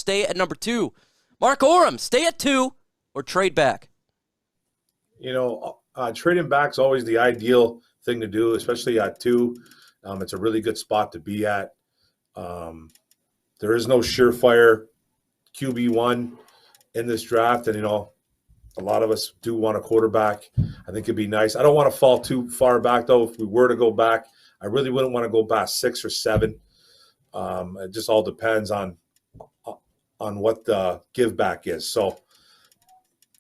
stay at number 2. Mark Oram, stay at 2 or trade back? Trading back's always the ideal thing to do, especially at 2. It's a really good spot to be at. There is no surefire QB1 in this draft, and a lot of us do want a quarterback. I think it'd be nice. I don't want to fall too far back, though. If we were to go back, I really wouldn't want to go back 6 or 7. It just all depends on what the give back is. So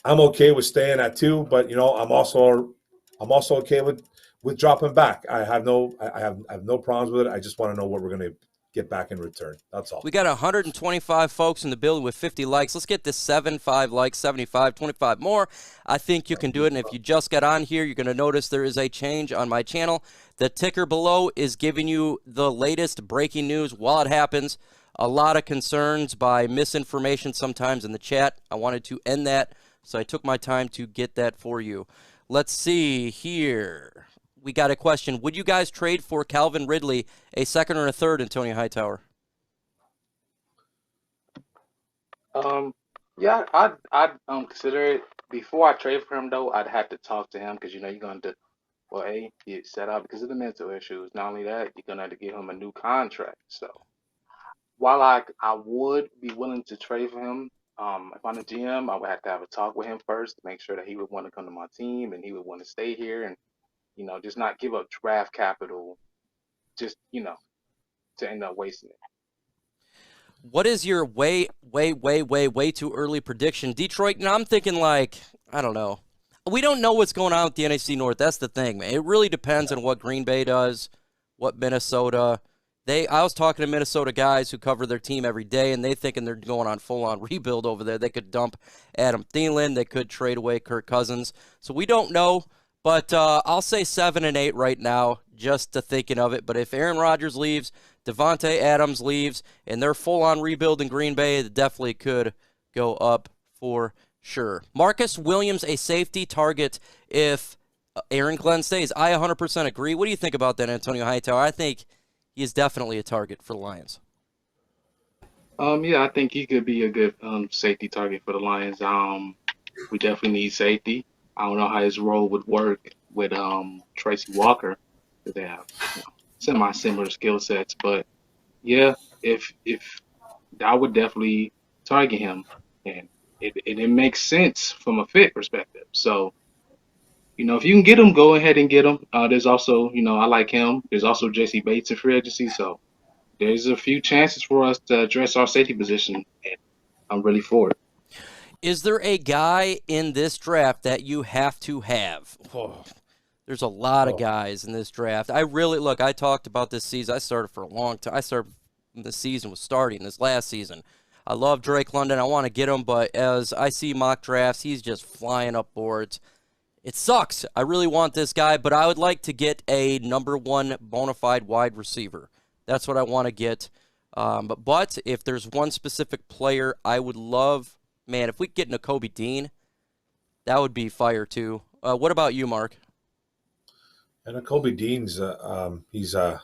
I'm okay with staying at 2, but I'm also okay with dropping back. I have no problems with it. I just want to know what we're going to get back in return. That's all. We got 125 folks in the building with 50 likes. Let's get this 75 likes, 75, 25 more. I think you can do it. And if you just got on here, you're going to notice there is a change on my channel. The ticker below is giving you the latest breaking news while it happens. A lot of concerns by misinformation sometimes in the chat. I wanted to end that, so I took my time to get that for you. Let's see here. We got a question. Would you guys trade for Calvin Ridley, a 2nd or a 3rd, Antonio Hightower? Yeah, I'd consider it. Before I trade for him, though, I'd have to talk to him because, you're going to, get set up because of the mental issues. Not only that, you're going to have to give him a new contract. So while I would be willing to trade for him, if I'm a GM, I would have to have a talk with him first to make sure that he would want to come to my team and he would want to stay here and, just not give up draft capital just, to end up wasting it. What is your way too early prediction? Detroit, I'm thinking I don't know. We don't know what's going on with the NFC North. That's the thing, man. It really depends on what Green Bay does, what Minnesota. I was talking to Minnesota guys who cover their team every day, and they thinking they're going on full-on rebuild over there. They could dump Adam Thielen. They could trade away Kirk Cousins. So we don't know, but I'll say 7 and 8 right now, just to thinking of it. But if Aaron Rodgers leaves, Devontae Adams leaves, and they're full-on rebuild in Green Bay, it definitely could go up for sure. Marcus Williams, a safety target if Aaron Glenn stays. I 100% agree. What do you think about that, Antonio Hightower? I think he is definitely a target for the Lions. Yeah, I think he could be a good safety target for the Lions. We definitely need safety. I don't know how his role would work with Tracy Walker, because they have semi-similar skill sets. But yeah, if I would definitely target him, and it makes sense from a fit perspective. So, if you can get him, go ahead and get him. There's also, I like him. There's also J.C. Bates in free agency. So there's a few chances for us to address our safety position, and I'm really for it. Is there a guy in this draft that you have to have? Oh, there's a lot of guys in this draft. I talked about this season. I started for a long time. I started when the season was starting, this last season. I love Drake London. I want to get him, but as I see mock drafts, he's just flying up boards. It sucks. I really want this guy, but I would like to get a number 1 bona fide wide receiver. That's what I want to get. But if there's one specific player I would love, man, if we could get Nakobe Dean, that would be fire too. What about you, Mark? And Nakobe Dean's he's a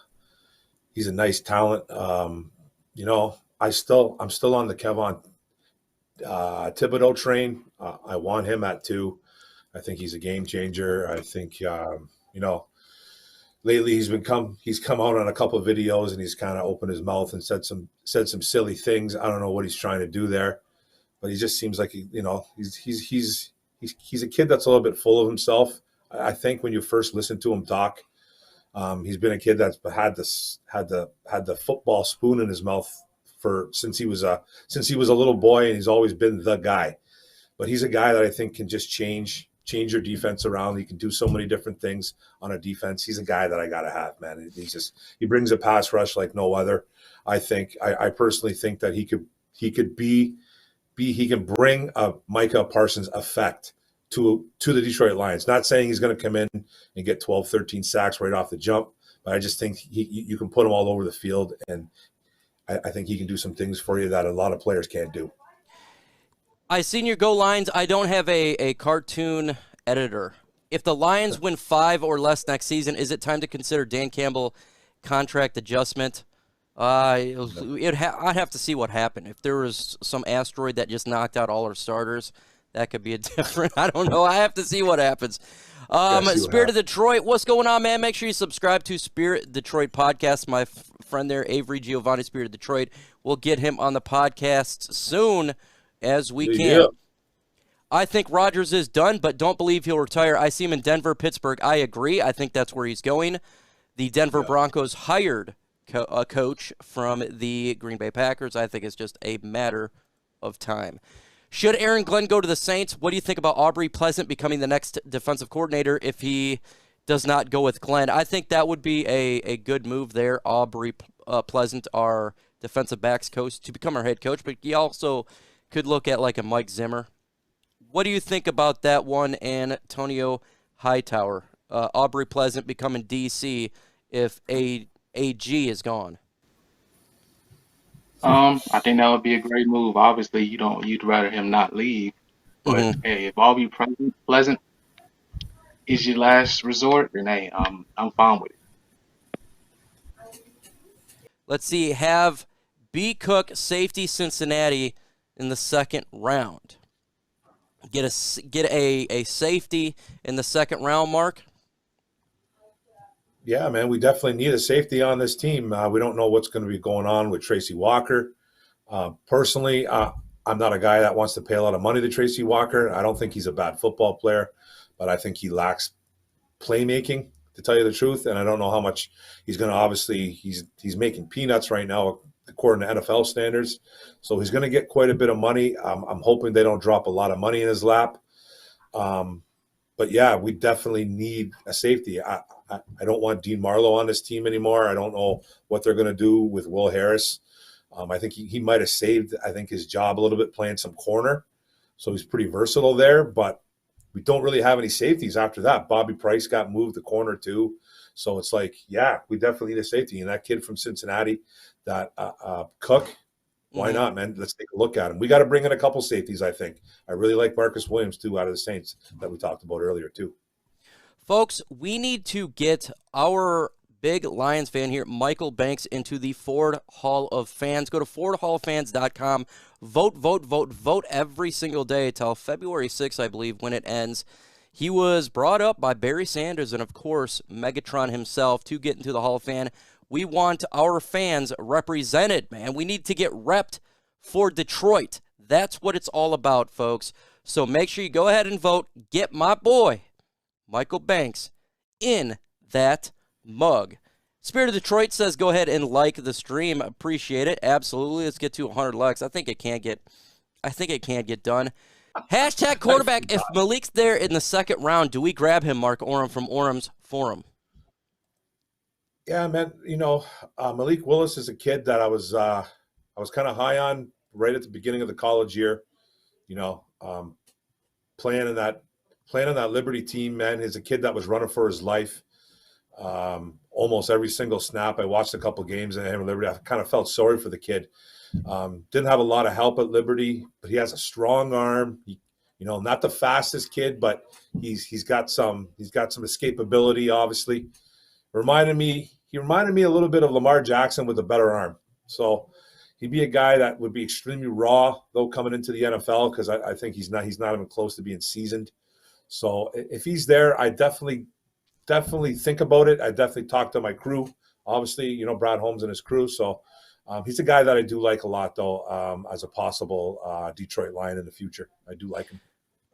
nice talent. I'm still on the Kevon Thibodeau train. I want him at 2. I think he's a game changer. I think lately he's come out on a couple of videos and he's kind of opened his mouth and said some silly things. I don't know what he's trying to do there, but he just seems like he's a kid that's a little bit full of himself. I think when you first listen to him talk, he's been a kid that's had the football spoon in his mouth since he was a little boy, and he's always been the guy. But he's a guy that I think can just change your defense around. He can do so many different things on a defense. He's a guy that I gotta have, man. He brings a pass rush like no other. I personally think that he can bring a Micah Parsons effect to the Detroit Lions. Not saying he's going to come in and get 12, 13 sacks right off the jump, but I just think you can put him all over the field, and I think he can do some things for you that a lot of players can't do. I seen your Go Lions. I don't have a cartoon editor. If the Lions win 5 or less next season, is it time to consider Dan Campbell contract adjustment? I'd have to see what happened. If there was some asteroid that just knocked out all our starters, that could be a different. I don't know. I have to see what happens. Spirit of Detroit, what's going on, man? Make sure you subscribe to Spirit Detroit podcast. My friend there, Avery Giovanni, Spirit of Detroit. We'll get him on the podcast soon as we can. Yeah. I think Rodgers is done, but don't believe he'll retire. I see him in Denver, Pittsburgh. I agree. I think that's where he's going. The Denver Broncos hired a coach from the Green Bay Packers. I think it's just a matter of time. Should Aaron Glenn go to the Saints? What do you think about Aubrey Pleasant becoming the next defensive coordinator if he does not go with Glenn? I think that would be a good move there. Aubrey Pleasant, our defensive backs coach, to become our head coach, but he also could look at like a Mike Zimmer. What do you think about that one, Antonio Hightower? Aubrey Pleasant becoming DC if AG is gone. I think that would be a great move. Obviously, you'd rather him not leave. But hey, if Aubrey Pleasant is your last resort, then hey, I'm fine with it. Let's see. Have B. Cook, safety, Cincinnati in the second round. Get a safety in the second round, Mark? Yeah, man, we definitely need a safety on this team. We don't know what's going to be going on with Tracy Walker. Personally, I'm not a guy that wants to pay a lot of money to Tracy Walker. I don't think he's a bad football player, but I think he lacks playmaking, to tell you the truth. And I don't know how much he's going to. Obviously, he's making peanuts right now according to NFL standards. So he's going to get quite a bit of money. I'm hoping they don't drop a lot of money in his lap. But yeah, we definitely need a safety. I don't want Dean Marlowe on this team anymore. I don't know what they're going to do with Will Harris. I think he might have saved, his job a little bit playing some corner. So he's pretty versatile there, but we don't really have any safeties after that. Bobby Price got moved to corner too. So it's like, yeah, we definitely need a safety. And that kid from Cincinnati, that Cook, why not, man? Let's take a look at him. We got to bring in a couple safeties, I think. I really like Marcus Williams, too, out of the Saints that we talked about earlier, too. Folks, we need to get our big Lions fan here, Michael Banks, into the Ford Hall of Fans. Go to FordHallOfFans.com. Vote every single day till February 6th, I believe, when it ends. He was brought up by Barry Sanders and, of course, Megatron himself to get into the Hall of Fame. We want our fans represented, man. We need to get repped for Detroit. That's what it's all about, folks. So make sure you go ahead and vote. Get my boy, Michael Banks, in that mug. Spirit of Detroit says go ahead and like the stream. Appreciate it. Absolutely. Let's get to 100 likes. I think it can get done. Hashtag quarterback. If Malik's there in the second round, do we grab him, Mark Oram from Oram's Forum? Yeah, man. Malik Willis is a kid that I was kind of high on right at the beginning of the college year. Playing on that Liberty team, man. He's a kid that was running for his life. Almost every single snap. I watched a couple games at Liberty. I kind of felt sorry for the kid. Didn't have a lot of help at Liberty, but he has a strong arm. Not the fastest kid, but he's got some escapability. Obviously, he reminded me a little bit of Lamar Jackson with a better arm. So he'd be a guy that would be extremely raw though coming into the NFL, because I think he's not even close to being seasoned. So if he's there, I definitely think about it. I definitely talk to my crew. Obviously, Brad Holmes and his crew. So he's a guy that I do like a lot, though, as a possible Detroit Lion in the future. I do like him.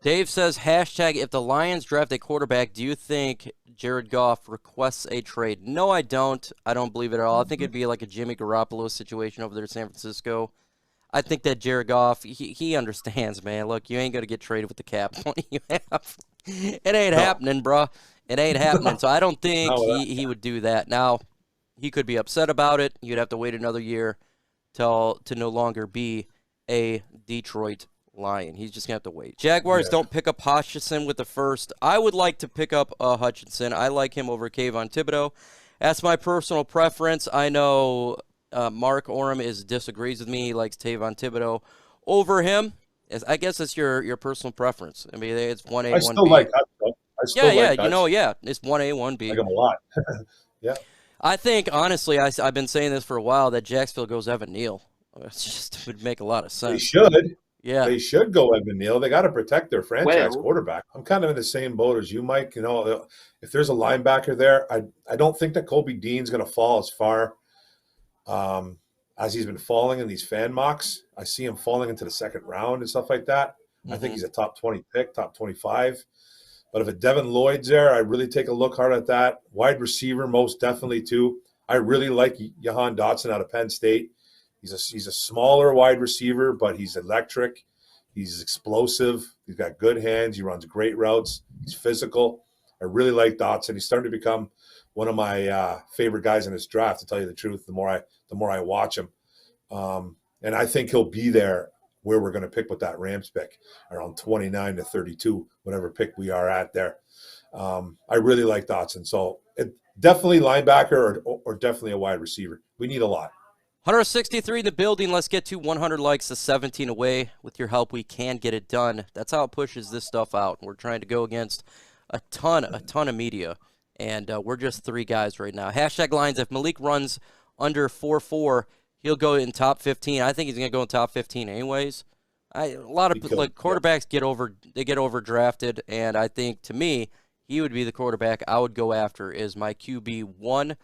Dave says, hashtag, if the Lions draft a quarterback, do you think Jared Goff requests a trade? No, I don't. I don't believe it at all. I think it'd be like a Jimmy Garoppolo situation over there in San Francisco. I think that Jared Goff, he understands, man. Look, you ain't going to get traded with the cap money you have. It ain't happening, bro. It ain't happening. So I don't think he would do that. Now, he could be upset about it. You'd have to wait another year to no longer be a Detroit Lion. He's just going to have to wait. Jaguars don't pick up Hutchinson with the first. I would like to pick up Hutchinson. I like him over Kayvon Thibodeau. That's my personal preference. I know Mark Oram disagrees with me. He likes Kayvon Thibodeau over him. I guess it's your personal preference. I mean, it's 1A, 1B. I still like that, though. Yeah, it's 1A, 1B. I like him a lot. Yeah. I think, honestly, I've been saying this for a while, that Jacksonville goes Evan Neal. It would make a lot of They sense. should. Yeah. They should go Evan Neal. They got to protect their franchise Well, quarterback. I'm kind of in the same boat as you, Mike. You know, if there's a linebacker there, I don't think that Kobe Dean's going to fall as far as he's been falling in these fan mocks. I see him falling into the second round and stuff like that. I think he's a top 20 pick, top 25. But if a Devin Lloyd's there, I really take a look hard at that. Wide receiver, most definitely too. I really like Jahan Dotson out of Penn State. He's a smaller wide receiver, but he's electric. He's explosive. He's got good hands. He runs great routes. He's physical. I really like Dotson. He's starting to become one of my favorite guys in this draft, to tell you the truth, the more I watch him. And I think he'll be there where we're going to pick with that Rams pick, around 29 to 32, whatever pick we are at there. I really like Dotson. So definitely linebacker or definitely a wide receiver. We need a lot. 163 in the building. Let's get to 100 likes to 17 away. With your help, we can get it done. That's how it pushes this stuff out. We're trying to go against a ton of media, and we're just 3 guys right now. Hashtag Lions. If Malik runs under 4.4, he'll go in top 15. I think he's going to go in top 15 anyways. A lot of quarterbacks get overdrafted, and I think, to me, he would be the quarterback I would go after is my QB1.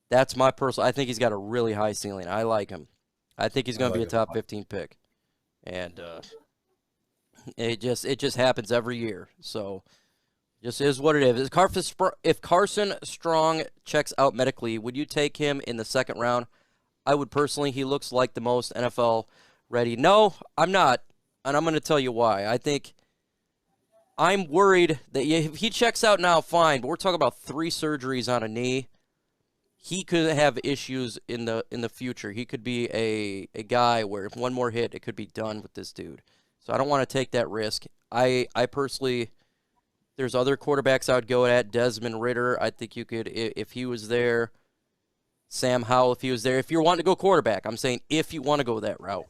That's my personal. I think he's got a really high ceiling. I like him. I think he's going to be a top 15 pick, and it just happens every year. So, just is what it is. If Carson Strong checks out medically, would you take him in the second round? I would personally. He looks like the most NFL ready. No, I'm not, and I'm going to tell you why. I think I'm worried that if he checks out now, fine. But we're talking about 3 surgeries on a knee. He could have issues in the future. He could be a guy where if one more hit, it could be done with this dude. So I don't want to take that risk. I personally, there's other quarterbacks I would go at. Desmond Ridder, I think you could, if he was there. Sam Howell, if he was there. If you're wanting to go quarterback, I'm saying if you want to go that route.